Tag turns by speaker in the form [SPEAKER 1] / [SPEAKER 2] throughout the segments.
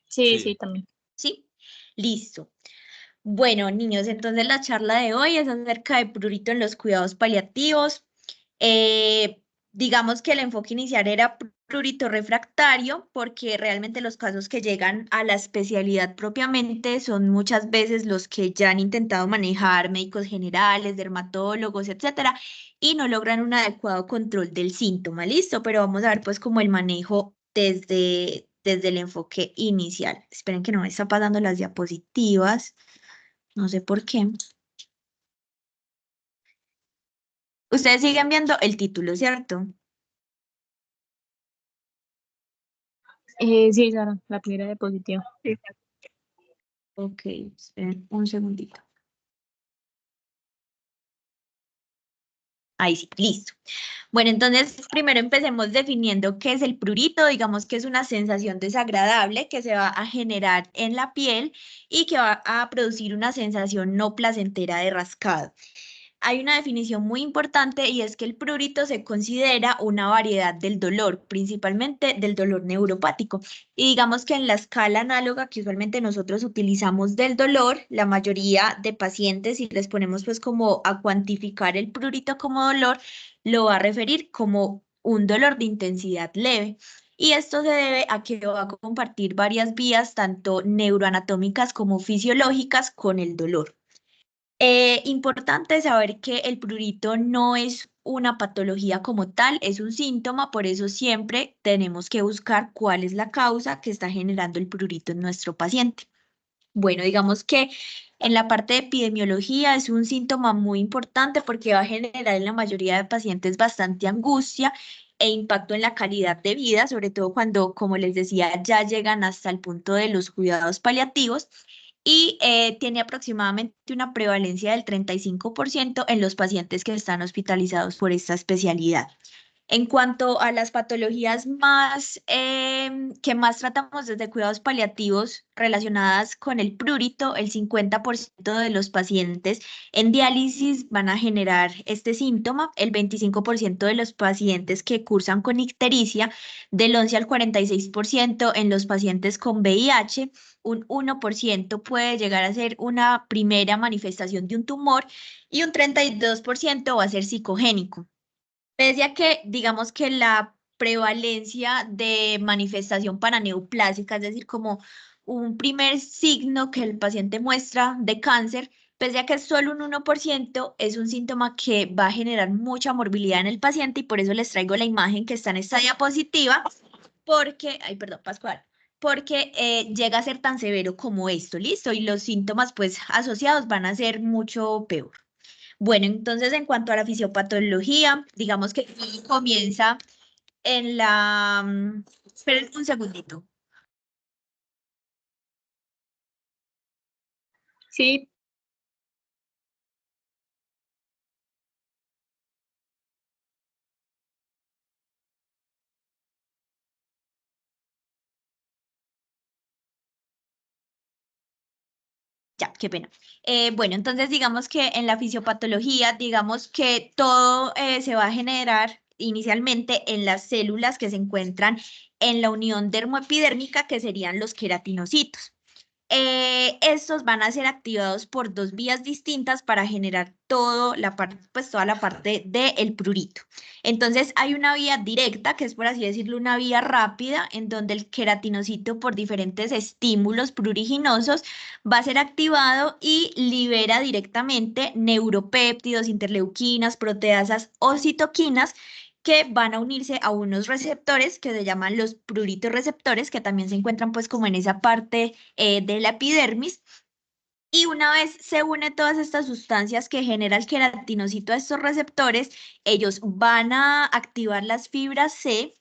[SPEAKER 1] Sí, sí, también.
[SPEAKER 2] ¿Sí? Listo. Bueno, niños, entonces la charla de hoy es acerca de prurito en los cuidados paliativos. Eh, digamos que el enfoque inicial era prurito refractario, porque realmente los casos que llegan a la especialidad propiamente son muchas veces los que ya han intentado manejar médicos generales, dermatólogos, etcétera, y no logran un adecuado control del síntoma. Listo, pero vamos a ver pues como el manejo desde el enfoque inicial. Esperen que no me está pasando las diapositivas. No sé por qué. Ustedes siguen viendo el título, ¿cierto?
[SPEAKER 1] Sí, Sara, la primera diapositiva.
[SPEAKER 2] Ok, esperen un segundito. Ahí sí, listo. Bueno, entonces primero empecemos definiendo qué es el prurito. Digamos que es una sensación desagradable que se va a generar en la piel y que va a producir una sensación no placentera de rascado. Hay una definición muy importante y es que el prurito se considera una variedad del dolor, principalmente del dolor neuropático. Y digamos que en la escala análoga que usualmente nosotros utilizamos del dolor, la mayoría de pacientes, si les ponemos pues como a cuantificar el prurito como dolor, lo va a referir como un dolor de intensidad leve. Y esto se debe a que va a compartir varias vías, tanto neuroanatómicas como fisiológicas, con el dolor. Importante saber que el prurito no es una patología como tal, es un síntoma, por eso siempre tenemos que buscar cuál es la causa que está generando el prurito en nuestro paciente. Bueno, digamos que en la parte de epidemiología es un síntoma muy importante porque va a generar en la mayoría de pacientes bastante angustia e impacto en la calidad de vida, sobre todo cuando, como les decía, ya llegan hasta el punto de los cuidados paliativos y tiene aproximadamente una prevalencia del 35% en los pacientes que están hospitalizados por esta especialidad. En cuanto a las patologías más que más tratamos desde cuidados paliativos relacionadas con el prurito, el 50% de los pacientes en diálisis van a generar este síntoma, el 25% de los pacientes que cursan con ictericia, del 11 al 46% en los pacientes con VIH, un 1% puede llegar a ser una primera manifestación de un tumor y un 32% va a ser psicogénico. Pese a que, digamos que la prevalencia de manifestación paraneoplásica, es decir, como un primer signo que el paciente muestra de cáncer, pese a que es solo un 1%, es un síntoma que va a generar mucha morbilidad en el paciente y por eso les traigo la imagen que está en esta diapositiva, porque, ay, perdón, Pascual, porque llega a ser tan severo como esto, ¿listo? Y los síntomas, pues, asociados van a ser mucho peor. Bueno, entonces en cuanto a la fisiopatología, digamos que todo comienza en la... esperen un segundito.
[SPEAKER 1] Sí,
[SPEAKER 2] Ya, qué pena. Bueno, entonces digamos que en la fisiopatología, digamos que todo se va a generar inicialmente en las células que se encuentran en la unión dermoepidérmica, que serían los queratinocitos. Estos van a ser activados por dos vías distintas para generar pues toda la parte del prurito. Entonces hay una vía directa, que es por así decirlo, una vía rápida, en donde el queratinocito por diferentes estímulos pruriginosos va a ser activado y libera directamente neuropéptidos, interleuquinas, proteasas o citoquinas que van a unirse a unos receptores que se llaman los pruritoreceptores, que también se encuentran pues como en esa parte de la epidermis. Y una vez se une todas estas sustancias que genera el queratinocito a estos receptores, ellos van a activar las fibras C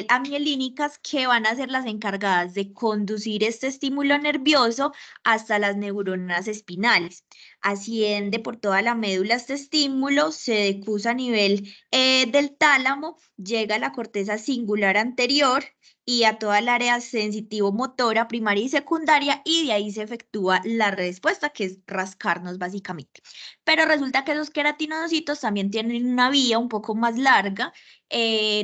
[SPEAKER 2] amielínicas que van a ser las encargadas de conducir este estímulo nervioso hasta las neuronas espinales. Asciende por toda la médula este estímulo, se decusa a nivel del tálamo, llega a la corteza singular anterior y a toda el área sensitivo-motora primaria y secundaria, y de ahí se efectúa la respuesta, que es rascarnos básicamente. Pero resulta que esos queratinocitos también tienen una vía un poco más larga,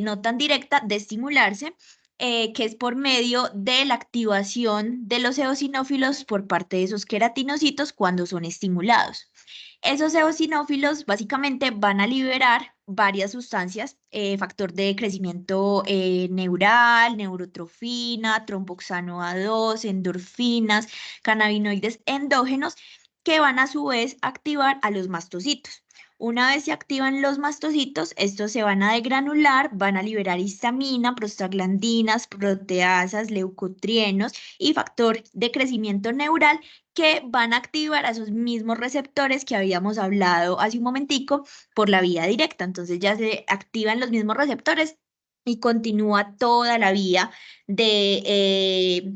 [SPEAKER 2] no tan directa, de estimularse. que es por medio de la activación de los eosinófilos por parte de esos queratinocitos cuando son estimulados. Esos eosinófilos básicamente van a liberar varias sustancias, factor de crecimiento neural, neurotrofina, tromboxano A2, endorfinas, cannabinoides endógenos, que van a su vez activar a los mastocitos. Una vez se activan los mastocitos, estos se van a degranular, van a liberar histamina, prostaglandinas, proteasas, leucotrienos y factor de crecimiento neural, que van a activar a esos mismos receptores que habíamos hablado hace un momentico por la vía directa. Entonces ya se activan los mismos receptores y continúa toda la vía de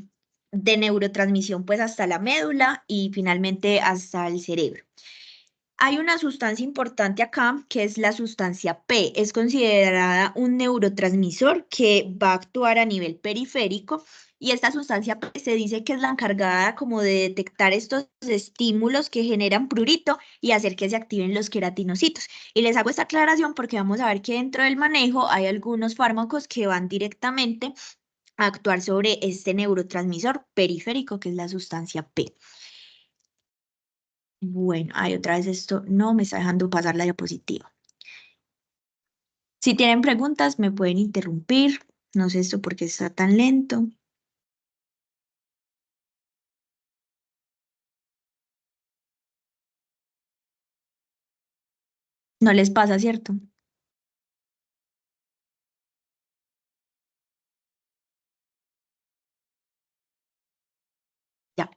[SPEAKER 2] neurotransmisión pues hasta la médula y finalmente hasta el cerebro. Hay una sustancia importante acá que es la sustancia P. Es considerada un neurotransmisor que va a actuar a nivel periférico, y esta sustancia P se dice que es la encargada como de detectar estos estímulos que generan prurito y hacer que se activen los queratinocitos. Y les hago esta aclaración porque vamos a ver que dentro del manejo hay algunos fármacos que van directamente a actuar sobre este neurotransmisor periférico que es la sustancia P. Bueno, hay otra vez esto no me está dejando pasar la diapositiva. Si tienen preguntas, me pueden interrumpir. No sé esto por qué está tan lento. No les pasa, ¿cierto? Ya.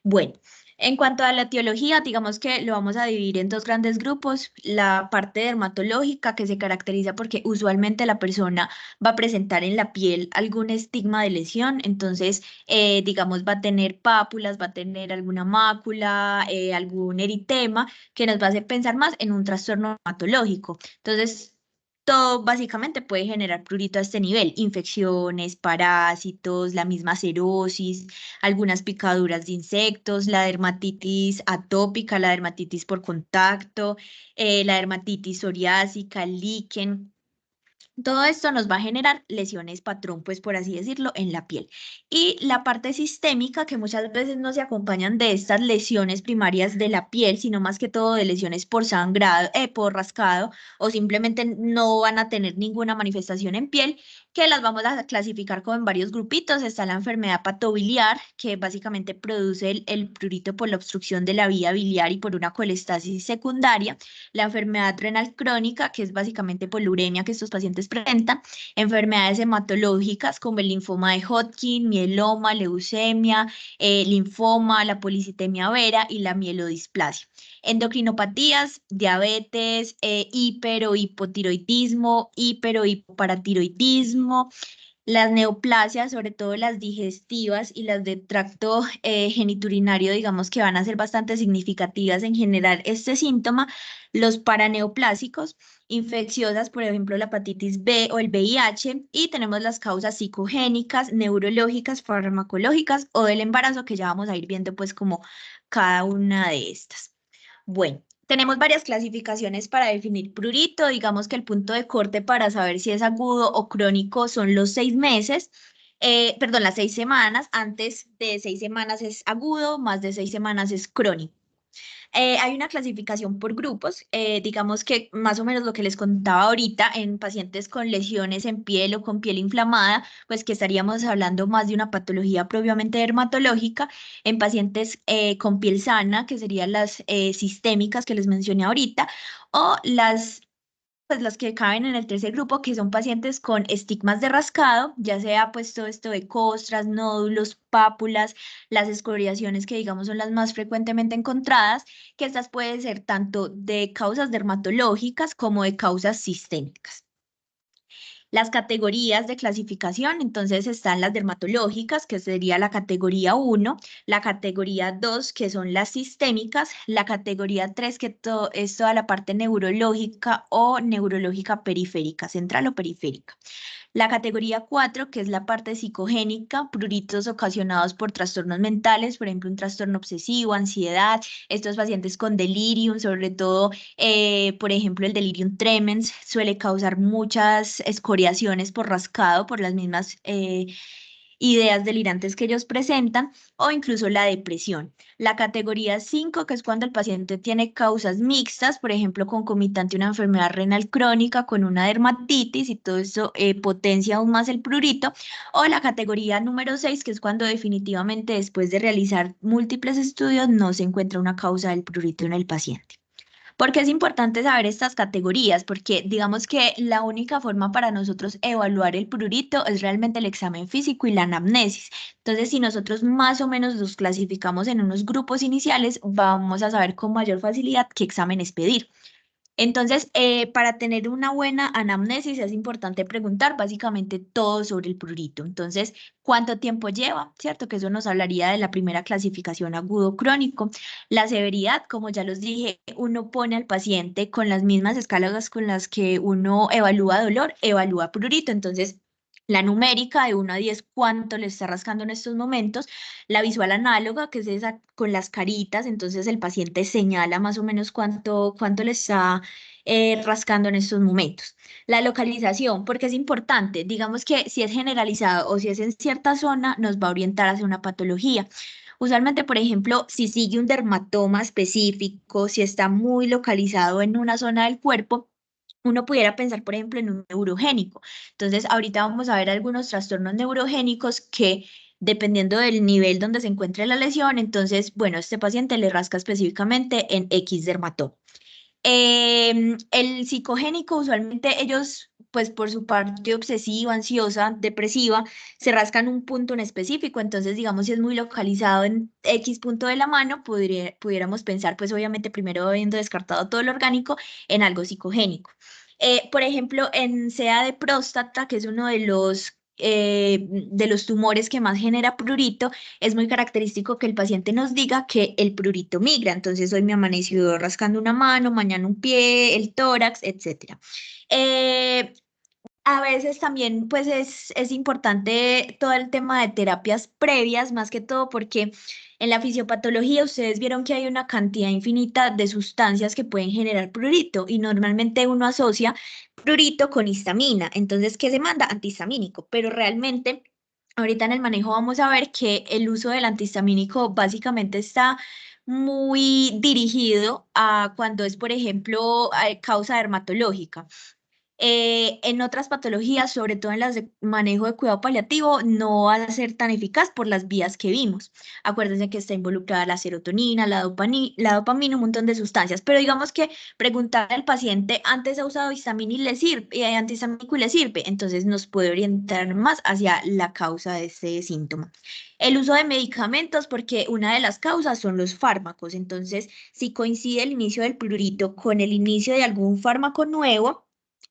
[SPEAKER 2] Bueno, en cuanto a la etiología, digamos que lo vamos a dividir en dos grandes grupos. La parte dermatológica, que se caracteriza porque usualmente la persona va a presentar en la piel algún estigma de lesión, entonces, digamos, va a tener pápulas, va a tener alguna mácula, algún eritema, que nos va a hacer pensar más en un trastorno dermatológico. Entonces, todo básicamente puede generar prurito a este nivel: infecciones, parásitos, la misma cerosis, algunas picaduras de insectos, la dermatitis atópica, la dermatitis por contacto, la dermatitis psoriásica, el líquen. Todo esto nos va a generar lesiones patrón, pues por así decirlo, en la piel. Y la parte sistémica, que muchas veces no se acompañan de estas lesiones primarias de la piel, sino más que todo de lesiones por sangrado, por rascado, o simplemente no van a tener ninguna manifestación en piel, que las vamos a clasificar como en varios grupitos. Está la enfermedad patobiliar, que básicamente produce el prurito por la obstrucción de la vía biliar y por una colestasis secundaria. La enfermedad renal crónica, que es básicamente por la uremia que estos pacientes presentan. Enfermedades hematológicas como el linfoma de Hodgkin, mieloma, leucemia, linfoma, la policitemia vera y la mielodisplasia. Endocrinopatías, diabetes, hiper o hipotiroidismo, hiper o hipoparatiroidismo, las neoplasias, sobre todo las digestivas y las de tracto geniturinario, digamos que van a ser bastante significativas en generar este síntoma. Los paraneoplásicos, infecciosas, por ejemplo, la hepatitis B o el VIH, y tenemos las causas psicogénicas, neurológicas, farmacológicas o del embarazo, que ya vamos a ir viendo pues como cada una de estas. Bueno. Tenemos varias clasificaciones para definir prurito. Digamos que el punto de corte para saber si es agudo o crónico son los 6 meses, perdón, las 6 semanas. Antes de 6 semanas es agudo, más de 6 semanas es crónico. Hay una clasificación por grupos, digamos que más o menos lo que les contaba ahorita en pacientes con lesiones en piel o con piel inflamada, pues que estaríamos hablando más de una patología propiamente dermatológica. En pacientes con piel sana, que serían las sistémicas que les mencioné ahorita, o las que caben en el tercer grupo, que son pacientes con estigmas de rascado, ya sea pues todo esto de costras, nódulos, pápulas, las escoriaciones, que digamos son las más frecuentemente encontradas, que estas pueden ser tanto de causas dermatológicas como de causas sistémicas. Las categorías de clasificación, entonces están las dermatológicas, que sería la categoría 1, la categoría 2, que son las sistémicas, la categoría 3, que es toda la parte neurológica o neurológica periférica, central o periférica. La categoría 4, que es la parte psicogénica, pruritos ocasionados por trastornos mentales, por ejemplo, un trastorno obsesivo, ansiedad, estos pacientes con delirium, sobre todo, por ejemplo, el delirium tremens suele causar muchas escoriaciones por rascado, por las mismas ideas delirantes que ellos presentan, o incluso la depresión. La categoría 5, que es cuando el paciente tiene causas mixtas, por ejemplo, concomitante a una enfermedad renal crónica con una dermatitis y todo eso potencia aún más el prurito. O la categoría número 6, que es cuando definitivamente después de realizar múltiples estudios no se encuentra una causa del prurito en el paciente. ¿Por qué es importante saber estas categorías? Porque digamos que la única forma para nosotros evaluar el prurito es realmente el examen físico y la anamnesis. Entonces, si nosotros más o menos los clasificamos en unos grupos iniciales, vamos a saber con mayor facilidad qué exámenes pedir. Entonces, para tener una buena anamnesis es importante preguntar básicamente todo sobre el prurito. Entonces, ¿cuánto tiempo lleva? ¿Cierto? Que eso nos hablaría de la primera clasificación agudo-crónico. La severidad, como ya los dije, uno pone al paciente con las mismas escalas con las que uno evalúa dolor, evalúa prurito. Entonces, la numérica de 1 a 10, ¿cuánto le está rascando en estos momentos? La visual análoga, que es esa con las caritas, entonces el paciente señala más o menos cuánto le está rascando en estos momentos. La localización, porque es importante, digamos que si es generalizado o si es en cierta zona, nos va a orientar hacia una patología. Usualmente, por ejemplo, si sigue un dermatoma específico, si está muy localizado en una zona del cuerpo, uno pudiera pensar, por ejemplo, en un neurogénico. Entonces, ahorita vamos a ver algunos trastornos neurogénicos que, dependiendo del nivel donde se encuentre la lesión, entonces, bueno, este paciente le rasca específicamente en X dermatoma. El psicogénico, usualmente ellos, pues por su parte obsesiva, ansiosa, depresiva, se rascan un punto en específico. Entonces, digamos, si es muy localizado en X punto de la mano, pudiéramos pensar, pues obviamente primero habiendo descartado todo lo orgánico, en algo psicogénico. Por ejemplo, en SEA de próstata, que es uno de los tumores que más genera prurito, es muy característico que el paciente nos diga que el prurito migra. Entonces, hoy me amaneció rascando una mano, mañana un pie, el tórax, etcétera. Eh, a veces también, pues es importante todo el tema de terapias previas, más que todo porque en la fisiopatología ustedes vieron que hay una cantidad infinita de sustancias que pueden generar prurito y normalmente uno asocia prurito con histamina. Entonces, ¿qué se manda? Antihistamínico, pero realmente ahorita en el manejo vamos a ver que el uso del antihistamínico básicamente está muy dirigido a cuando es, por ejemplo, causa dermatológica. En otras patologías, sobre todo en las de manejo de cuidado paliativo, no va a ser tan eficaz por las vías que vimos. Acuérdense que está involucrada la serotonina, la dopamina, un montón de sustancias. Pero digamos que preguntarle al paciente, ¿antes ha usado histamina y le sirve, antihistamínico y le sirve? Entonces nos puede orientar más hacia la causa de este síntoma. El uso de medicamentos, porque una de las causas son los fármacos. Entonces, si coincide el inicio del prurito con el inicio de algún fármaco nuevo,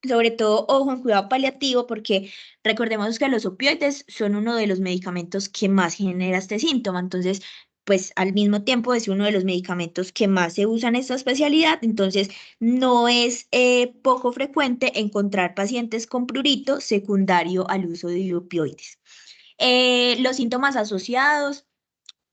[SPEAKER 2] sobre todo, ojo en cuidado paliativo, porque recordemos que los opioides son uno de los medicamentos que más genera este síntoma. Entonces, pues al mismo tiempo es uno de los medicamentos que más se usa en esta especialidad. Entonces, no es poco frecuente encontrar pacientes con prurito secundario al uso de opioides. Los síntomas asociados.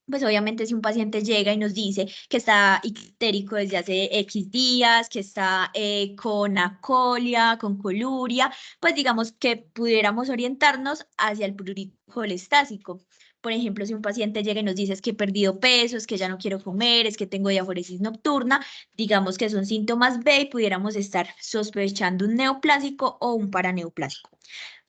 [SPEAKER 2] Pues obviamente si un paciente llega y nos dice que está ictérico desde hace X días, que está con acolia, con coluria, pues digamos que pudiéramos orientarnos hacia el prurito colestásico. Por ejemplo, si un paciente llega y nos dice es que he perdido peso, es que ya no quiero comer, es que tengo diaforesis nocturna, digamos que son síntomas B y pudiéramos estar sospechando un neoplásico o un paraneoplásico.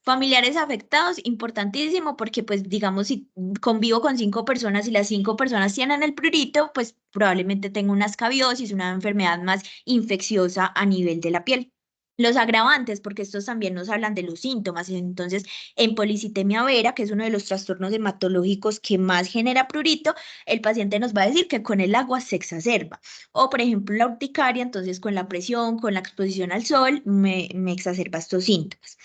[SPEAKER 2] Familiares afectados, importantísimo, porque pues digamos, si convivo con 5 personas y las 5 personas tienen el prurito, pues probablemente tengo una escabiosis, una enfermedad más infecciosa a nivel de la piel. Los agravantes, porque estos también nos hablan de los síntomas. Entonces, en policitemia vera, que es uno de los trastornos hematológicos que más genera prurito, el paciente nos va a decir que con el agua se exacerba. O, por ejemplo, la urticaria, entonces con la presión, con la exposición al sol, me exacerba estos síntomas.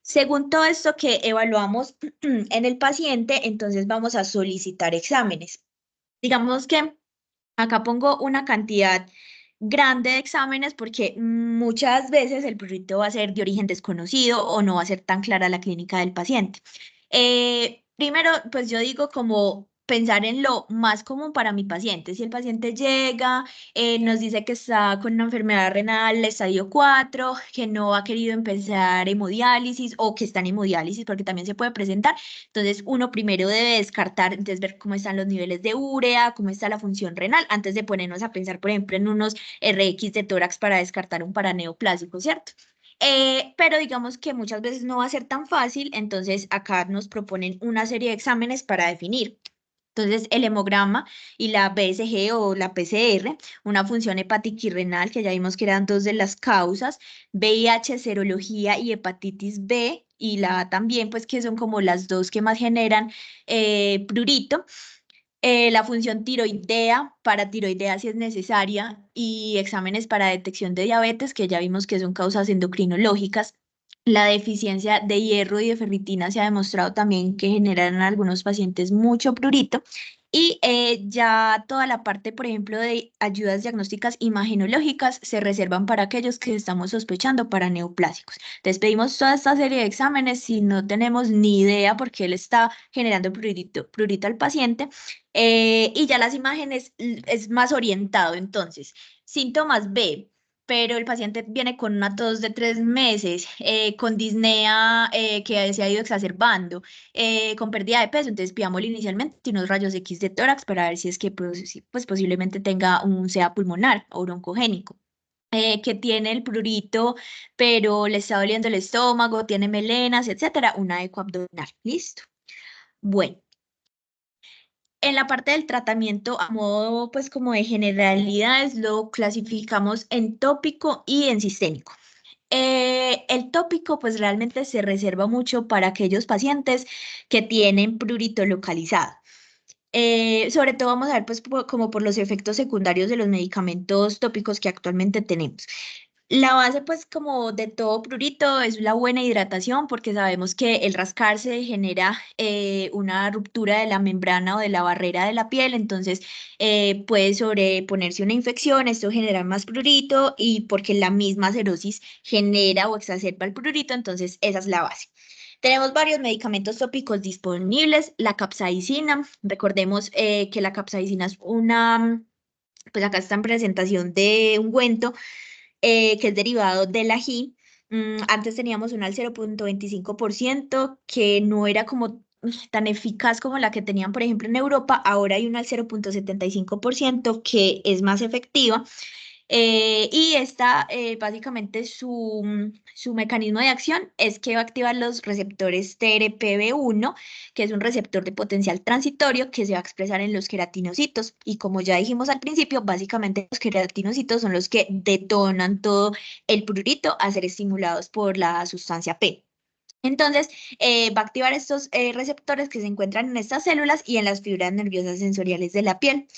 [SPEAKER 2] Según todo esto que evaluamos en el paciente, entonces vamos a solicitar exámenes. Digamos que acá pongo una cantidad grande de exámenes porque muchas veces el prurito va a ser de origen desconocido o no va a ser tan clara la clínica del paciente. Primero, pues yo digo como pensar en lo más común para mi paciente. Si el paciente llega, nos dice que está con una enfermedad renal estadio 4, que no ha querido empezar hemodiálisis o que está en hemodiálisis, porque también se puede presentar. Entonces, uno primero debe descartar, entonces ver cómo están los niveles de urea, cómo está la función renal, antes de ponernos a pensar, por ejemplo, en unos RX de tórax para descartar un paraneoplásico, ¿cierto? Pero digamos que muchas veces no va a ser tan fácil, entonces acá nos proponen una serie de exámenes para definir. Entonces, el hemograma y la BSG o la PCR, una función hepática y renal, que ya vimos que eran dos de las causas, VIH, serología y hepatitis B, y la A también, pues que son como las dos que más generan prurito. La función tiroidea, paratiroidea si es necesaria, y exámenes para detección de diabetes, que ya vimos que son causas endocrinológicas. La deficiencia de hierro y de ferritina se ha demostrado también que generan en algunos pacientes mucho prurito. Y ya toda la parte, por ejemplo, de ayudas diagnósticas imagenológicas se reservan para aquellos que estamos sospechando para neoplásicos. Entonces pedimos toda esta serie de exámenes si no tenemos ni idea por qué él está generando prurito al paciente. Y ya las imágenes es más orientado. Entonces, síntomas B, pero el paciente viene con una tos de 3 meses, con disnea que se ha ido exacerbando, con pérdida de peso. Entonces, pidámosle inicialmente unos rayos X de tórax para ver si es que pues, pues, posiblemente tenga un SEA pulmonar o broncogénico. Que tiene el prurito, pero le está doliendo el estómago, tiene melenas, etcétera, una eco abdominal. Listo. Bueno. En la parte del tratamiento, a modo pues como de generalidades, lo clasificamos en tópico y en sistémico. El tópico pues realmente se reserva mucho para aquellos pacientes que tienen prurito localizado. Sobre todo vamos a ver pues como por los efectos secundarios de los medicamentos tópicos que actualmente tenemos. La base, pues, como de todo prurito, es la buena hidratación, porque sabemos que el rascarse genera una ruptura de la membrana o de la barrera de la piel, entonces puede sobreponerse una infección, esto genera más prurito y porque la misma cirrosis genera o exacerba el prurito, entonces esa es la base. Tenemos varios medicamentos tópicos disponibles, la capsaicina, recordemos que la capsaicina es una, pues acá está en presentación de ungüento que es derivado del ají. Antes teníamos una al 0,25% que no era como tan eficaz como la que tenían, por ejemplo, en Europa. Ahora hay una al 0,75% que es más efectiva. Y esta, básicamente, su mecanismo de acción es que va a activar los receptores TRPV1, que es un receptor de potencial transitorio que se va a expresar en los queratinocitos. Y como ya dijimos al principio, básicamente los queratinocitos son los que detonan todo el prurito a ser estimulados por la sustancia P. Entonces, va a activar estos receptores que se encuentran en estas células y en las fibras nerviosas sensoriales de la piel.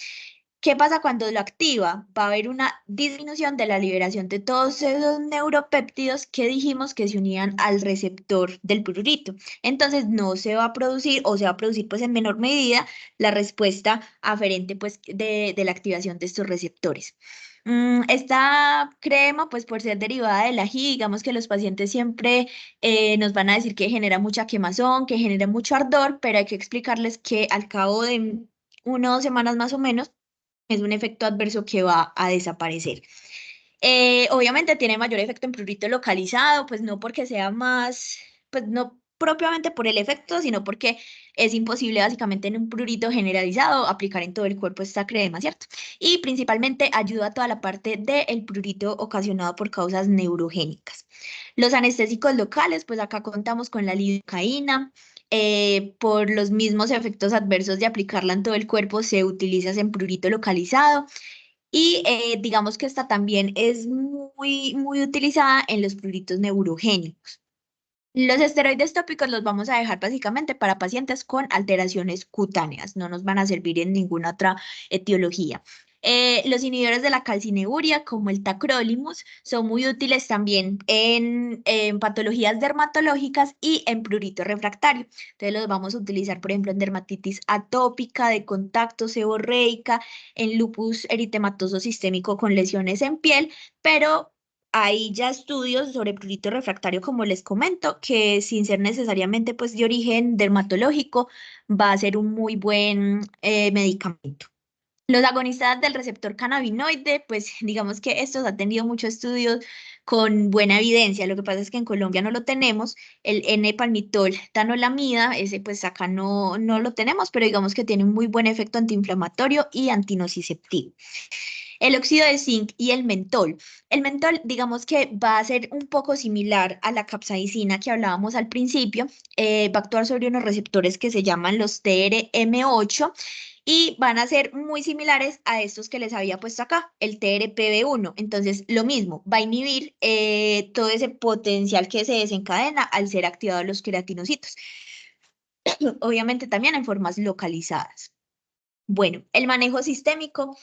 [SPEAKER 2] ¿Qué pasa cuando lo activa? Va a haber una disminución de la liberación de todos esos neuropéptidos que dijimos que se unían al receptor del prurito. Entonces no se va a producir o se va a producir pues en menor medida la respuesta aferente pues de la activación de estos receptores. Esta crema, pues por ser derivada del ají, digamos que los pacientes siempre nos van a decir que genera mucha quemazón, que genera mucho ardor, pero hay que explicarles que al cabo de 1 o 2 semanas más o menos, es un efecto adverso que va a desaparecer. Obviamente tiene mayor efecto en prurito localizado, pues no porque sea más, pues no propiamente por el efecto, sino porque es imposible básicamente en un prurito generalizado aplicar en todo el cuerpo esta crema, ¿cierto? Y principalmente ayuda a toda la parte del prurito ocasionado por causas neurogénicas. Los anestésicos locales, pues acá contamos con la lidocaína. Por los mismos efectos adversos de aplicarla en todo el cuerpo, se utiliza en prurito localizado. Y digamos que esta también es muy utilizada en los pruritos neurogénicos. Los esteroides tópicos los vamos a dejar básicamente para pacientes con alteraciones cutáneas, no nos van a servir en ninguna otra etiología. Los inhibidores de la calcinuria, como el tacrolimus, son muy útiles también en patologías dermatológicas y en prurito refractario. Entonces los vamos a utilizar, por ejemplo, en dermatitis atópica, de contacto, seborreica, en lupus eritematoso sistémico con lesiones en piel, pero hay ya estudios sobre prurito refractario, como les comento, que sin ser necesariamente pues de origen dermatológico, va a ser un muy buen medicamento. Los agonistas del receptor cannabinoide, pues digamos que estos han tenido muchos estudios con buena evidencia. Lo que pasa es que en Colombia no lo tenemos. El N-palmitol tanolamida, ese pues acá no lo tenemos, pero digamos que tiene un muy buen efecto antiinflamatorio y antinociceptivo. El óxido de zinc y el mentol. El mentol, digamos que va a ser un poco similar a la capsaicina que hablábamos al principio. Va a actuar sobre unos receptores que se llaman los TRM8 y van a ser muy similares a estos que les había puesto acá, el TRPV1. Entonces, lo mismo, va a inhibir todo ese potencial que se desencadena al ser activados los queratinocitos. Obviamente también en formas localizadas. Bueno, el manejo sistémico.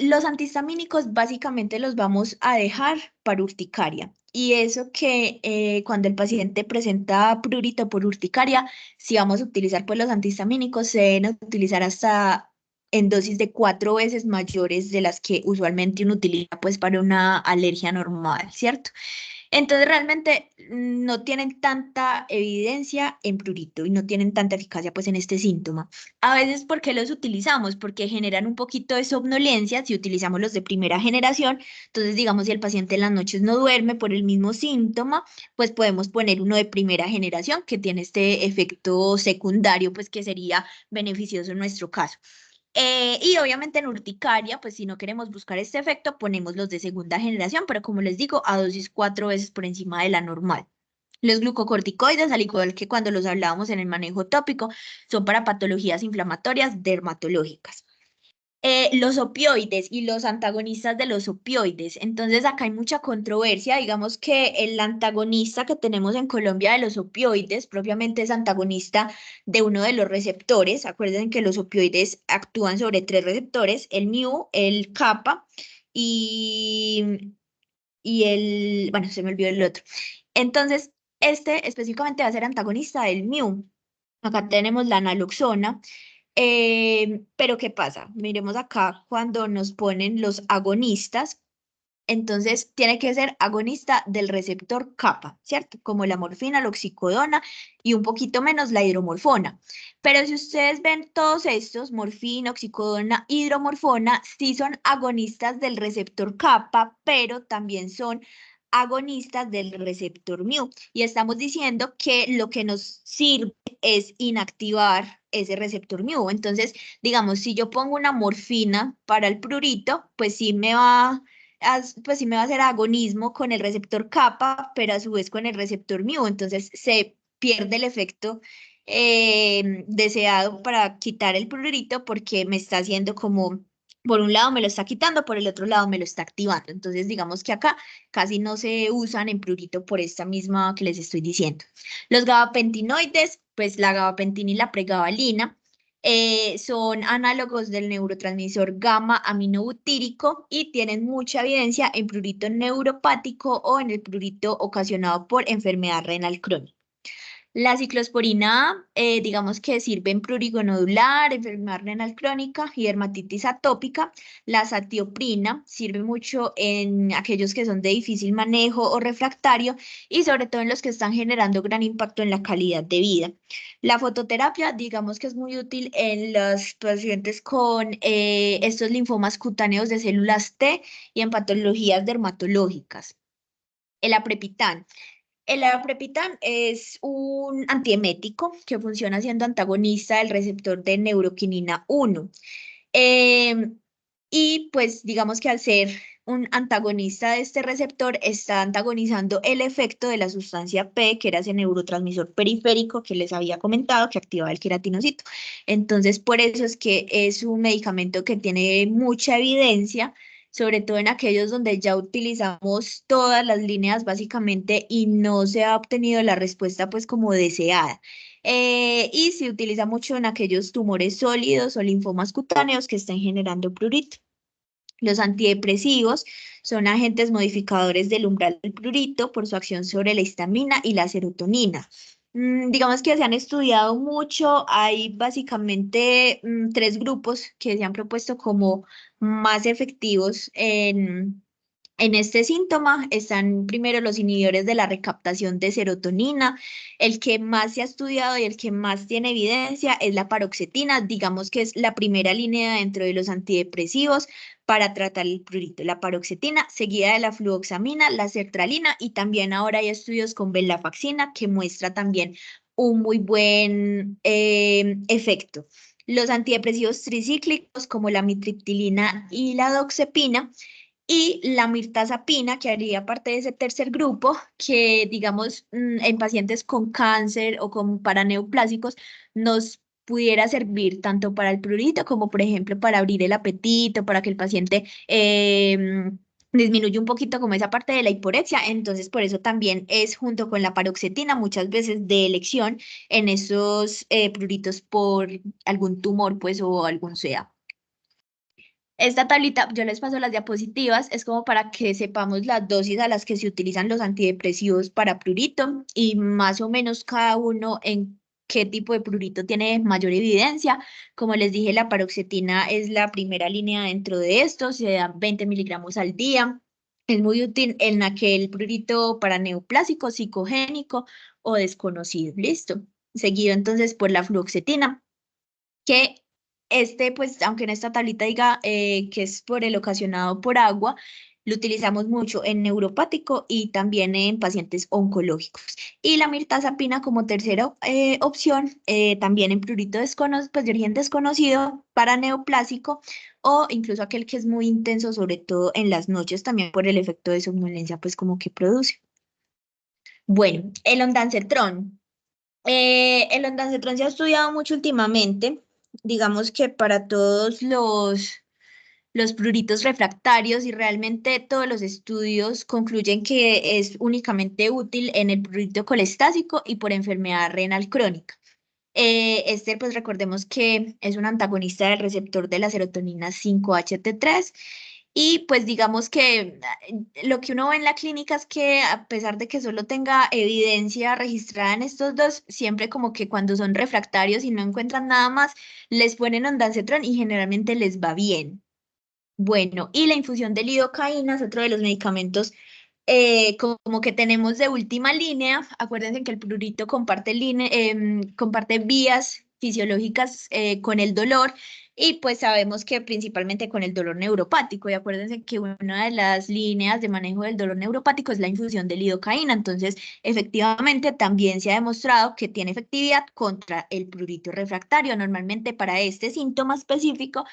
[SPEAKER 2] Los antihistamínicos básicamente los vamos a dejar para urticaria. Y eso que cuando el paciente presenta prurito por urticaria, si vamos a utilizar pues los antihistamínicos, se deben utilizar hasta en dosis de 4 veces mayores de las que usualmente uno utiliza pues para una alergia normal, ¿cierto? Entonces realmente no tienen tanta evidencia en prurito y no tienen tanta eficacia pues en este síntoma. A veces, ¿por qué los utilizamos? Porque generan un poquito de somnolencia si utilizamos los de primera generación. Entonces, digamos, si el paciente en las noches no duerme por el mismo síntoma, pues podemos poner uno de primera generación que tiene este efecto secundario, pues que sería beneficioso en nuestro caso. Y obviamente en urticaria, pues si no queremos buscar este efecto, ponemos los de segunda generación, pero como les digo, a dosis 4 veces por encima de la normal. Los glucocorticoides, al igual que cuando los hablábamos en el manejo tópico, son para patologías inflamatorias dermatológicas. Los opioides y los antagonistas de los opioides. Entonces, acá hay mucha controversia. Digamos que el antagonista que tenemos en Colombia de los opioides propiamente es antagonista de uno de los receptores. Acuérdense que los opioides actúan sobre 3 receptores, el mu, el kappa y, bueno, se me olvidó el otro. Entonces, este específicamente va a ser antagonista del mu. Acá tenemos la naloxona. Pero ¿qué pasa? Miremos acá cuando nos ponen los agonistas. Entonces tiene que ser agonista del receptor kappa, ¿cierto? Como la morfina, la oxicodona y un poquito menos la hidromorfona. Pero si ustedes ven todos estos, morfina, oxicodona, hidromorfona, sí son agonistas del receptor kappa, pero también son agonistas del receptor mu. Y estamos diciendo que lo que nos sirve es inactivar ese receptor mu. Entonces, digamos, si yo pongo una morfina para el prurito, pues sí me va a hacer agonismo con el receptor kappa, pero a su vez con el receptor mu. Entonces se pierde el efecto deseado para quitar el prurito porque me está haciendo como, por un lado me lo está quitando, por el otro lado me lo está activando. Entonces digamos que acá casi no se usan en prurito por esta misma que les estoy diciendo. Los gabapentinoides, pues la gabapentina y la pregabalina son análogos del neurotransmisor gamma aminobutírico y tienen mucha evidencia en prurito neuropático o en el prurito ocasionado por enfermedad renal crónica. La ciclosporina A, digamos que sirve en prurigo nodular, enfermedad renal crónica y dermatitis atópica. La satioprina sirve mucho en aquellos que son de difícil manejo o refractario y sobre todo en los que están generando gran impacto en la calidad de vida. La fototerapia, digamos que es muy útil en los pacientes con estos linfomas cutáneos de células T y en patologías dermatológicas. El aprepitán. El aprepitan es un antiemético que funciona siendo antagonista del receptor de neuroquinina 1. Em, y pues digamos que al ser un antagonista de este receptor, está antagonizando el efecto de la sustancia P, que era ese neurotransmisor periférico que les había comentado, que activaba el queratinocito. Entonces, por eso es que es un medicamento que tiene mucha evidencia, sobre todo en aquellos donde ya utilizamos todas las líneas básicamente y no se ha obtenido la respuesta pues como deseada. y se utiliza mucho en aquellos tumores sólidos o linfomas cutáneos que estén generando prurito. Los antidepresivos son agentes modificadores del umbral del prurito por su acción sobre la histamina y la serotonina. Digamos que se han estudiado mucho, hay básicamente tres grupos que se han propuesto como más efectivos en este síntoma. Están primero los inhibidores de la recaptación de serotonina. El que más se ha estudiado y el que más tiene evidencia es la paroxetina, digamos que es la primera línea dentro de los antidepresivos para tratar el prurito. La paroxetina, seguida de la fluoxamina, la sertralina y también ahora hay estudios con venlafaxina que muestra también un muy buen efecto. Los antidepresivos tricíclicos como la mitriptilina y la doxepina y la mirtazapina, que haría parte de ese tercer grupo, que digamos en pacientes con cáncer o con paraneoplásicos nos pudiera servir tanto para el prurito como, por ejemplo, para abrir el apetito, para que el paciente disminuya un poquito como esa parte de la hiporexia. Entonces, por eso también es junto con la paroxetina muchas veces de elección en esos pruritos por algún tumor, pues, o algún SEA. Esta tablita, yo les paso las diapositivas, es como para que sepamos las dosis a las que se utilizan los antidepresivos para prurito y más o menos cada uno en qué tipo de prurito tiene mayor evidencia. Como les dije, la paroxetina es la primera línea dentro de esto, se da 20 miligramos al día. Es muy útil en aquel prurito paraneoplásico, psicogénico o desconocido. Listo. Seguido entonces por la fluoxetina que pues, aunque en esta tablita diga que es por el ocasionado por agua, lo utilizamos mucho en neuropático y también en pacientes oncológicos. Y la mirtazapina como tercera opción, también en prurito pues, de origen desconocido, para neoplásico o incluso aquel que es muy intenso, sobre todo en las noches, también por el efecto de somnolencia, pues como que produce. Bueno, el ondansetrón. El ondansetrón se ha estudiado mucho últimamente, digamos que para todos los pruritos refractarios y realmente todos los estudios concluyen que es únicamente útil en el prurito colestásico y por enfermedad renal crónica. Pues recordemos que es un antagonista del receptor de la serotonina 5-HT3 y pues digamos que lo que uno ve en la clínica es que a pesar de que solo tenga evidencia registrada en estos dos, siempre como que cuando son refractarios y no encuentran nada más, les ponen ondansetron y generalmente les va bien. Bueno, y la infusión de lidocaína es otro de los medicamentos como que tenemos de última línea. Acuérdense que el prurito comparte vías fisiológicas con el dolor y pues sabemos que principalmente con el dolor neuropático. Y acuérdense que una de las líneas de manejo del dolor neuropático es la infusión de lidocaína. Entonces, efectivamente, también se ha demostrado que tiene efectividad contra el prurito refractario. Normalmente para este síntoma específico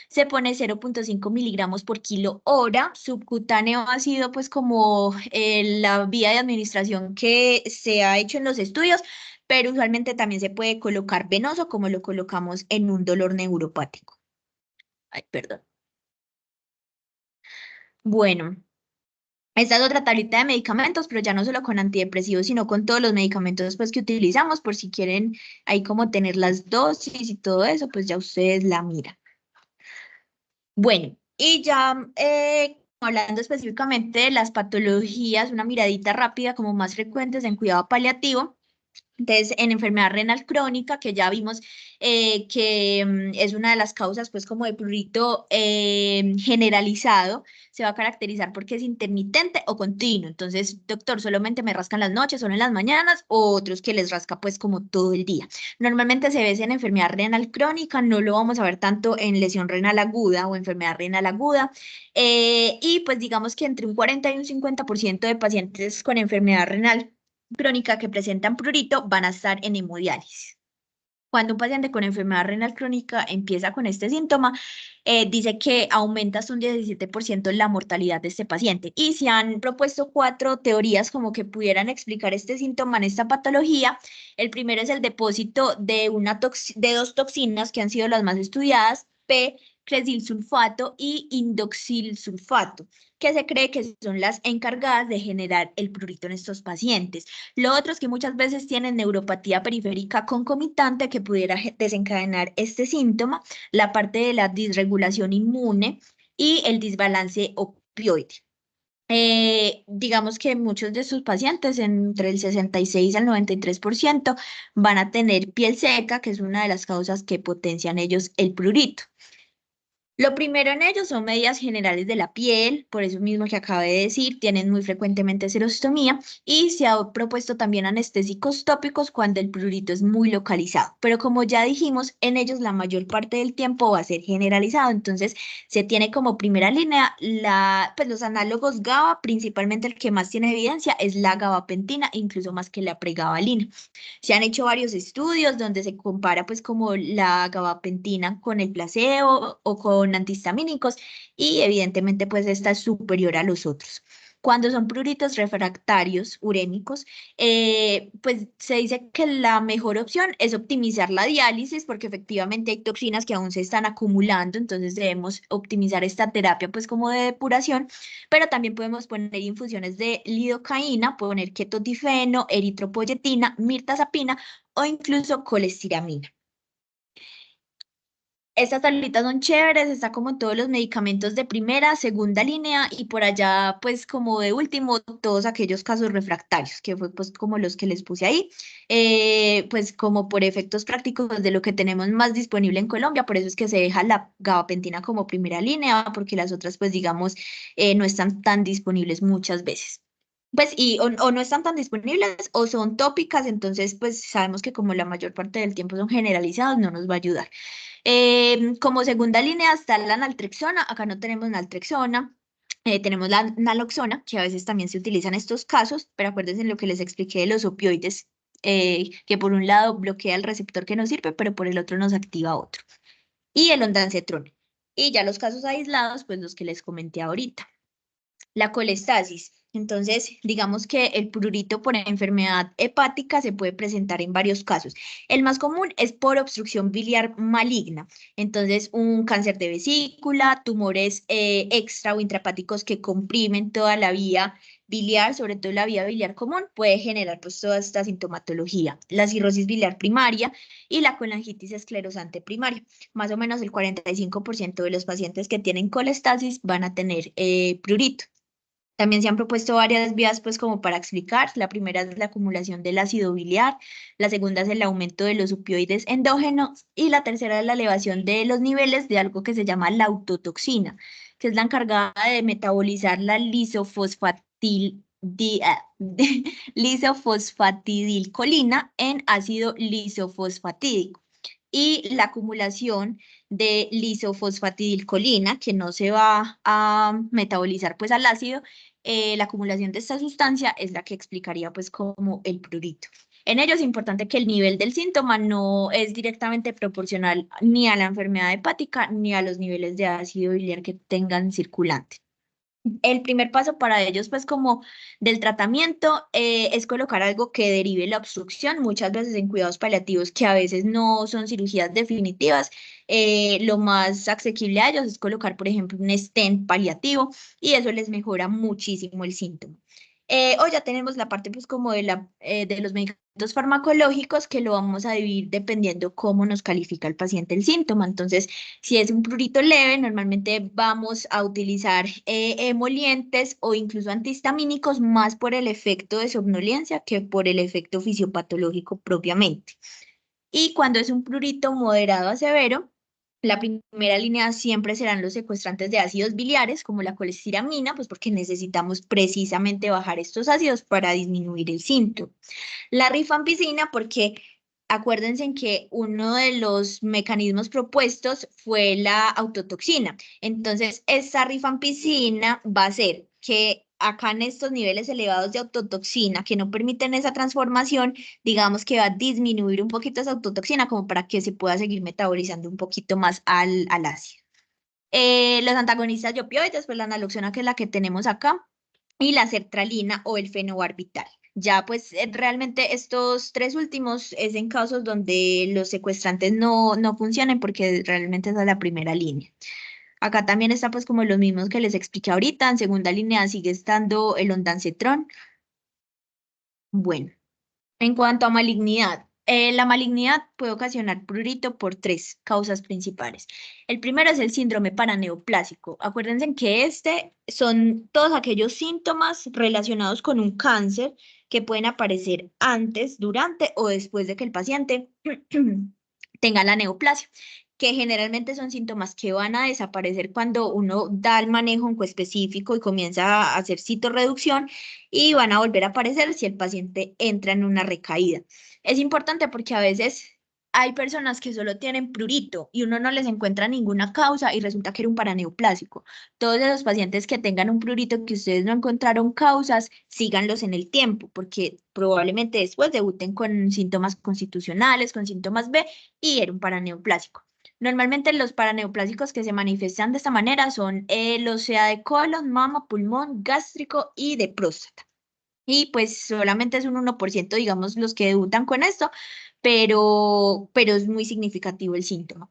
[SPEAKER 2] se pone 0,5 miligramos por kilo hora. Subcutáneo ha sido pues como la vía de administración que se ha hecho en los estudios, pero usualmente también se puede colocar venoso como lo colocamos en un dolor neuropático. Ay, perdón. Bueno, esta es otra tablita de medicamentos, pero ya no solo con antidepresivos, sino con todos los medicamentos pues, que utilizamos, por si quieren ahí como tener las dosis y todo eso, pues ya ustedes la miran. Bueno, y ya hablando específicamente de las patologías, una miradita rápida como más frecuentes en cuidado paliativo. Entonces, en enfermedad renal crónica, que ya vimos que es una de las causas, pues, como de prurito generalizado, se va a caracterizar porque es intermitente o continuo. Entonces, doctor, solamente me rascan las noches, solo en las mañanas, o otros que les rasca, pues, como todo el día. Normalmente se ve en enfermedad renal crónica, no lo vamos a ver tanto en lesión renal aguda o enfermedad renal aguda. Y pues, digamos que entre un 40 y un 50% de pacientes con enfermedad renal crónica que presentan prurito van a estar en hemodiálisis. Cuando un paciente con enfermedad renal crónica empieza con este síntoma, dice que aumenta hasta un 17% la mortalidad de este paciente. Y se han propuesto 4 teorías como que pudieran explicar este síntoma en esta patología. El primero es el depósito de 2 toxinas que han sido las más estudiadas, P cresilsulfato y indoxilsulfato, que se cree que son las encargadas de generar el prurito en estos pacientes. Lo otro es que muchas veces tienen neuropatía periférica concomitante que pudiera desencadenar este síntoma, la parte de la disregulación inmune y el desbalance opioide. Digamos que muchos de sus pacientes, entre el 66 al 93%, van a tener piel seca, que es una de las causas que potencian ellos el prurito. Lo primero en ellos son medidas generales de la piel, por eso mismo que acabé de decir, tienen muy frecuentemente serostomía y se ha propuesto también anestésicos tópicos cuando el prurito es muy localizado. Pero como ya dijimos, en ellos la mayor parte del tiempo va a ser generalizado, entonces se tiene como primera línea pues los análogos GABA, principalmente el que más tiene evidencia es la gabapentina, incluso más que la pregabalina. Se han hecho varios estudios donde se compara pues como la gabapentina con el placebo o con antihistamínicos y evidentemente pues esta es superior a los otros. Cuando son pruritos refractarios urémicos, pues se dice que la mejor opción es optimizar la diálisis porque efectivamente hay toxinas que aún se están acumulando, entonces debemos optimizar esta terapia pues como de depuración, pero también podemos poner infusiones de lidocaína, poner ketodifeno, eritropoyetina, mirtazapina o incluso colestiramina. Estas tablitas son chéveres, está como todos los medicamentos de primera, segunda línea y por allá pues como de último todos aquellos casos refractarios, que fue pues como los que les puse ahí, pues como por efectos prácticos de lo que tenemos más disponible en Colombia, por eso es que se deja la gabapentina como primera línea, porque las otras pues digamos no están tan disponibles muchas veces. Pues o no están tan disponibles o son tópicas, entonces pues sabemos que como la mayor parte del tiempo son generalizados, no nos va a ayudar. Como segunda línea está la naltrexona, acá no tenemos naltrexona, tenemos la naloxona, que a veces también se utiliza en estos casos, pero acuérdense lo que les expliqué de los opioides, que por un lado bloquea el receptor que nos sirve, pero por el otro nos activa otro. Y el ondansetrone. Y ya los casos aislados, pues los que les comenté ahorita. La colestasis. Entonces, digamos que el prurito por enfermedad hepática se puede presentar en varios casos. El más común es por obstrucción biliar maligna. Entonces, un cáncer de vesícula, tumores extra o intrahepáticos que comprimen toda la vía biliar, sobre todo la vía biliar común, puede generar pues toda esta sintomatología. La cirrosis biliar primaria y la colangitis esclerosante primaria. Más o menos el 45% de los pacientes que tienen colestasis van a tener prurito. También se han propuesto varias vías, pues, como para explicar. La primera es la acumulación del ácido biliar, la segunda es el aumento de los opioides endógenos y la tercera es la elevación de los niveles de algo que se llama la autotoxina, que es la encargada de metabolizar la lisofosfatidilcolina en ácido lisofosfatídico. Y la acumulación de lisofosfatidilcolina, que no se va a metabolizar pues al ácido, la acumulación de esta sustancia es la que explicaría pues como el prurito. En ello es importante que el nivel del síntoma no es directamente proporcional ni a la enfermedad hepática ni a los niveles de ácido biliar que tengan circulante. El primer paso para ellos, pues como del tratamiento, es colocar algo que derive la obstrucción, muchas veces en cuidados paliativos que a veces no son cirugías definitivas. Lo más asequible a ellos es colocar, por ejemplo, un stent paliativo y eso les mejora muchísimo el síntoma. O ya tenemos la parte pues como de los medicamentos farmacológicos que lo vamos a dividir dependiendo cómo nos califica el paciente el síntoma. Entonces, si es un prurito leve, normalmente vamos a utilizar emolientes o incluso antihistamínicos más por el efecto de somnolencia que por el efecto fisiopatológico propiamente. Y cuando es un prurito moderado a severo, la primera línea siempre serán los secuestrantes de ácidos biliares, como la colestiramina, pues porque necesitamos precisamente bajar estos ácidos para disminuir el síntoma. La rifampicina, porque acuérdense en que uno de los mecanismos propuestos fue la autotoxina. Entonces, esta rifampicina va a hacer que acá en estos niveles elevados de autotoxina que no permiten esa transformación, digamos que va a disminuir un poquito esa autotoxina como para que se pueda seguir metabolizando un poquito más al ácido. Los antagonistas de opioides, pues la naloxona que es la que tenemos acá, y la sertralina o el fenobarbital. Ya pues realmente estos tres últimos es en casos donde los secuestrantes no funcionen porque realmente esa es la primera línea. Acá también está pues como los mismos que les expliqué ahorita. En segunda línea sigue estando el ondansetron. Bueno. En cuanto a malignidad, la malignidad puede ocasionar prurito por tres causas principales. El primero es el síndrome paraneoplásico. Acuérdense que este son todos aquellos síntomas relacionados con un cáncer que pueden aparecer antes, durante o después de que el paciente tenga la neoplasia, que generalmente son síntomas que van a desaparecer cuando uno da el manejo específico y comienza a hacer citorreducción y van a volver a aparecer si el paciente entra en una recaída. Es importante porque a veces hay personas que solo tienen prurito y uno no les encuentra ninguna causa y resulta que era un paraneoplásico. Todos esos pacientes que tengan un prurito que ustedes no encontraron causas, síganlos en el tiempo porque probablemente después debuten con síntomas constitucionales, con síntomas B y era un paraneoplásico. Normalmente los paraneoplásicos que se manifiestan de esta manera son los SEA de colon, mama, pulmón, gástrico y de próstata. Y pues solamente es un 1%, digamos, los que debutan con esto, pero es muy significativo el síntoma.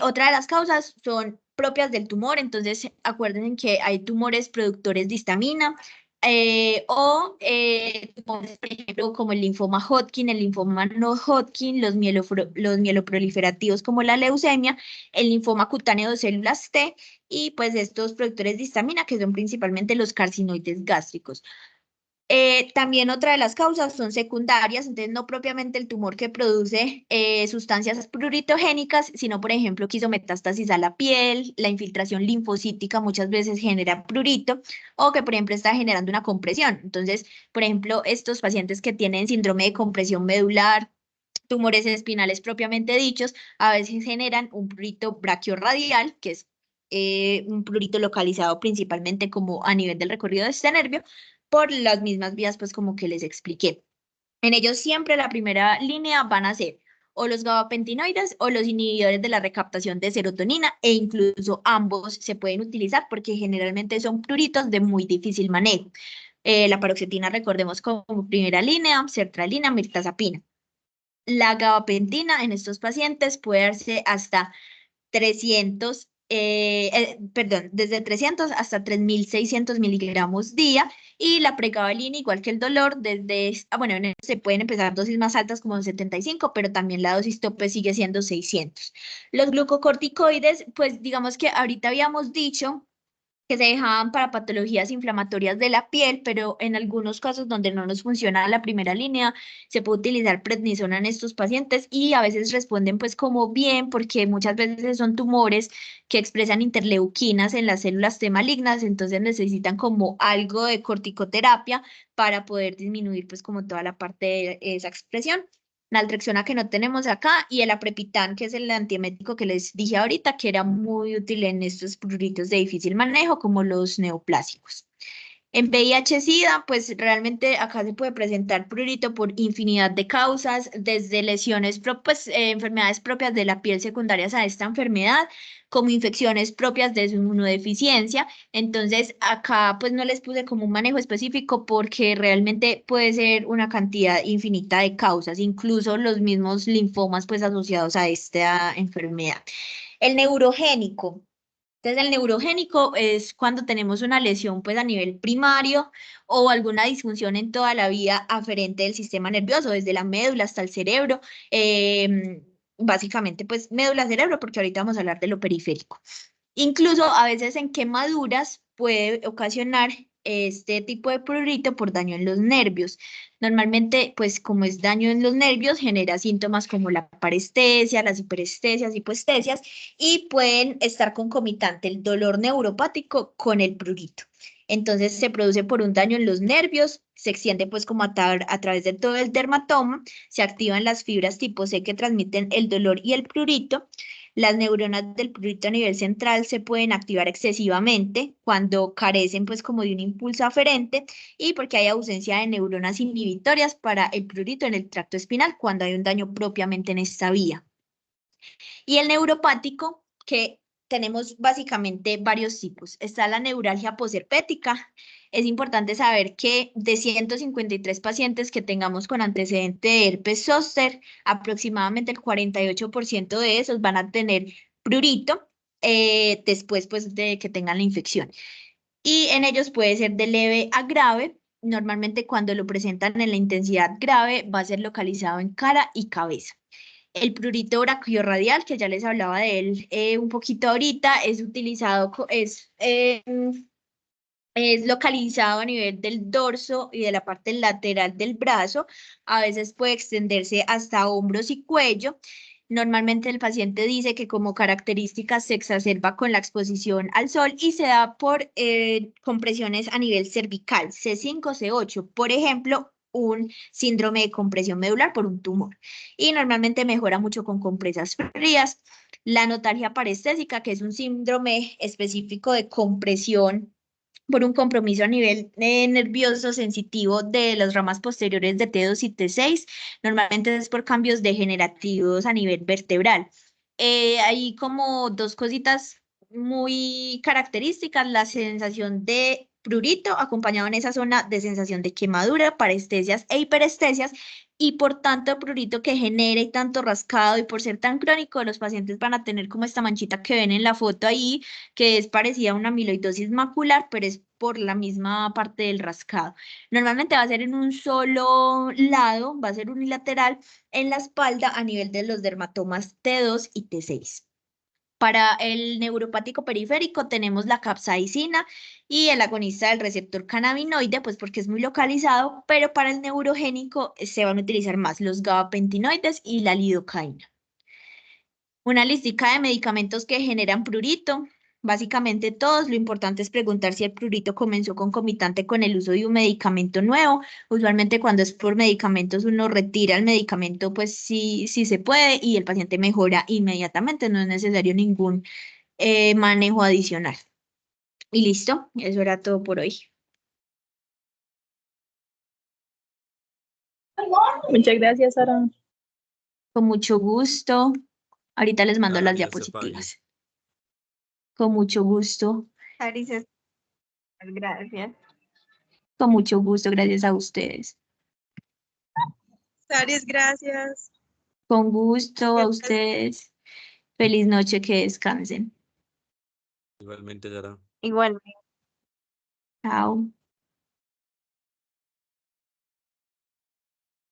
[SPEAKER 2] Otra de las causas son propias del tumor, entonces acuérdense que hay tumores productores de histamina tumores, por ejemplo, como el linfoma Hodgkin, el linfoma no Hodgkin, los mieloproliferativos como la leucemia, el linfoma cutáneo de células T y pues estos productores de histamina que son principalmente los carcinoides gástricos. También otra de las causas son secundarias, entonces no propiamente el tumor que produce sustancias pluritogénicas, sino por ejemplo que hizo metástasis a la piel, la infiltración linfocítica muchas veces genera prurito o que por ejemplo está generando una compresión. Entonces, por ejemplo, estos pacientes que tienen síndrome de compresión medular, tumores espinales propiamente dichos, a veces generan un prurito brachiorradial, que es un prurito localizado principalmente como a nivel del recorrido de este nervio, por las mismas vías, pues como que les expliqué. En ellos siempre la primera línea van a ser o los gabapentinoides o los inhibidores de la recaptación de serotonina e incluso ambos se pueden utilizar porque generalmente son pruritos de muy difícil manejo. La paroxetina, recordemos como primera línea, sertralina, mirtazapina. La gabapentina en estos pacientes puede darse hasta 300, perdón, desde 300 hasta 3.600 miligramos día y la pregabalina, igual que el dolor, bueno, se pueden empezar dosis más altas como 75, pero también la dosis tope sigue siendo 600. Los glucocorticoides, pues digamos que ahorita habíamos dicho que se dejaban para patologías inflamatorias de la piel, pero en algunos casos donde no nos funciona la primera línea, se puede utilizar prednisona en estos pacientes y a veces responden pues como bien, porque muchas veces son tumores que expresan interleuquinas en las células T malignas, entonces necesitan como algo de corticoterapia para poder disminuir pues como toda la parte de esa expresión. Naltrexona que no tenemos acá y el aprepitán, que es el antiemético que les dije ahorita, que era muy útil en estos pruritos de difícil manejo, como los neoplásicos. En VIH-Sida, pues realmente acá se puede presentar prurito por infinidad de causas, desde lesiones, enfermedades propias de la piel secundarias a esta enfermedad, como infecciones propias de su inmunodeficiencia. Entonces, acá pues no les puse como un manejo específico porque realmente puede ser una cantidad infinita de causas, incluso los mismos linfomas pues asociados a esta enfermedad. El neurogénico. Entonces, el neurogénico es cuando tenemos una lesión pues a nivel primario o alguna disfunción en toda la vía aferente del sistema nervioso, desde la médula hasta el cerebro, básicamente pues médula cerebro, porque ahorita vamos a hablar de lo periférico. Incluso a veces en quemaduras puede ocasionar este tipo de prurito por daño en los nervios. Normalmente, pues como es daño en los nervios, genera síntomas como la parestesia, las hiperestesias, hipoestesias y pueden estar concomitante el dolor neuropático con el prurito. Entonces se produce por un daño en los nervios, se extiende pues como a través de todo el dermatoma, se activan las fibras tipo C que transmiten el dolor y el prurito. Las neuronas del prurito a nivel central se pueden activar excesivamente cuando carecen pues como de un impulso aferente y porque hay ausencia de neuronas inhibitorias para el prurito en el tracto espinal cuando hay un daño propiamente en esta vía. Y el neuropático, que tenemos básicamente varios tipos. Está la neuralgia posherpética. Es importante saber que de 153 pacientes que tengamos con antecedente de herpes zóster, aproximadamente el 48% de esos van a tener prurito después pues, de que tengan la infección. Y en ellos puede ser de leve a grave. Normalmente cuando lo presentan en la intensidad grave va a ser localizado en cara y cabeza. El prurito braquiorradial, que ya les hablaba de él un poquito ahorita, es utilizado, es localizado a nivel del dorso y de la parte lateral del brazo. A veces puede extenderse hasta hombros y cuello. Normalmente el paciente dice que como característica se exacerba con la exposición al sol y se da por compresiones a nivel cervical, C5, C8. Por ejemplo, un síndrome de compresión medular por un tumor. Y normalmente mejora mucho con compresas frías. La notalgia parestésica, que es un síndrome específico de compresión por un compromiso a nivel nervioso sensitivo de las ramas posteriores de T2 y T6, normalmente es por cambios degenerativos a nivel vertebral. Hay como dos cositas muy características, la sensación de prurito acompañado en esa zona de sensación de quemadura, parestesias e hiperestesias, y por tanto prurito que genere tanto rascado y por ser tan crónico, los pacientes van a tener como esta manchita que ven en la foto ahí, que es parecida a una amiloidosis macular, pero es por la misma parte del rascado. Normalmente va a ser en un solo lado, va a ser unilateral en la espalda a nivel de los dermatomas T2 y T6. Para el neuropático periférico tenemos la capsaicina y el agonista del receptor cannabinoide, pues porque es muy localizado, pero para el neurogénico se van a utilizar más los gabapentinoides y la lidocaína. Una listica de medicamentos que generan prurito. Básicamente todos, lo importante es preguntar si el prurito comenzó concomitante con el uso de un medicamento nuevo. Usualmente cuando es por medicamentos uno retira el medicamento, pues sí se puede y el paciente mejora inmediatamente, no es necesario ningún manejo adicional. Y listo, eso era todo por hoy.
[SPEAKER 1] Muchas gracias, Sara.
[SPEAKER 2] Con mucho gusto. Ahorita les mando
[SPEAKER 3] Sara,
[SPEAKER 2] las
[SPEAKER 3] ya se apague.
[SPEAKER 2] diapositivas. Con mucho gusto.
[SPEAKER 4] Gracias.
[SPEAKER 2] Con mucho gusto, gracias a ustedes.
[SPEAKER 4] Saris, gracias.
[SPEAKER 2] Con gusto a ustedes. Feliz noche, que descansen.
[SPEAKER 3] Igualmente, Sara.
[SPEAKER 4] Igualmente.
[SPEAKER 2] Chao.